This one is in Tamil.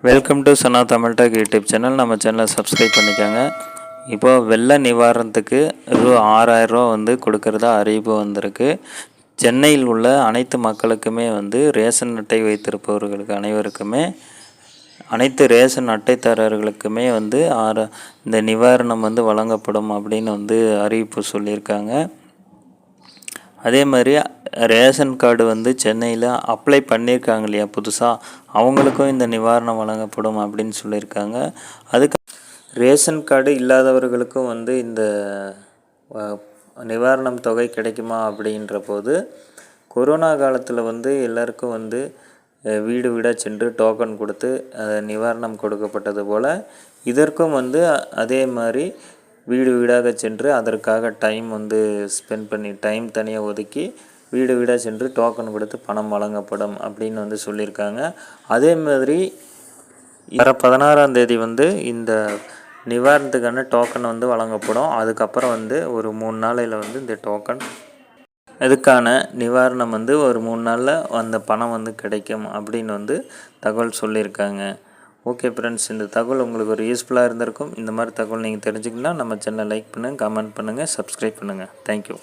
Welcome to Sana Tamil talk YouTube channel. நம்ம சேனலை சப்ஸ்கிரைப் பண்ணிக்கோங்க. இப்போது வெள்ள நிவாரணத்துக்கு ரூ. 6000 கொடுக்கறதா அறிவிப்பு வந்திருக்கு. சென்னையில் உள்ள அனைத்து மக்களுக்குமே ரேஷன் அட்டை வைத்திருப்பவர்களுக்கு அனைவருக்குமே அனைத்து ரேஷன் அட்டைதாரர்களுக்குமே இந்த நிவாரணம் வழங்கப்படும் அப்படின்னு அறிவிப்பு சொல்லியிருக்காங்க. அதே மாதிரி ரேஷன் கார்டு சென்னையில் அப்ளை பண்ணியிருக்காங்க இல்லையா புதுசாக, அவங்களுக்கும் இந்த நிவாரணம் வழங்கப்படும் அப்படின்னு சொல்லியிருக்காங்க. அதுக்கு ரேஷன் கார்டு இல்லாதவர்களுக்கும் இந்த நிவாரணம் தொகை கிடைக்குமா அப்படின்ற போது, கொரோனா காலத்தில் எல்லாருக்கும் வீடு வீடாக சென்று டோக்கன் கொடுத்து நிவாரணம் கொடுக்கப்பட்டது போல் இதற்கும் அதே மாதிரி வீடு வீடாக சென்று அதற்காக டைம் ஸ்பெண்ட் பண்ணி டைம் தனியாக ஒதுக்கி வீடு வீடாக சென்று டோக்கன் கொடுத்து பணம் வழங்கப்படும் அப்படின்னு சொல்லியிருக்காங்க. அதே மாதிரி வர 16ஆம் தேதி இந்த நிவாரணத்துக்கான டோக்கன் வழங்கப்படும். அதுக்கப்புறம் ஒரு 3 நாளையில் இந்த டோக்கன் இதுக்கான நிவாரணம் ஒரு 3 நாளில் அந்த பணம் கிடைக்கும் அப்படின்னு தகவல் சொல்லியிருக்காங்க. ஓகே ஃப்ரெண்ட்ஸ், இந்த தகவல் உங்களுக்கு ஒரு யூஸ்ஃபுல்லாக இருந்திருக்கும். இந்த மாதிரி தகவல் நீங்கள் தெரிஞ்சுக்கணுன்னா நம்ம சேனலை லைக் பண்ணுங்கள், கமெண்ட் பண்ணுங்கள், சப்ஸ்கிரைப் பண்ணுங்கள். தேங்க்யூ.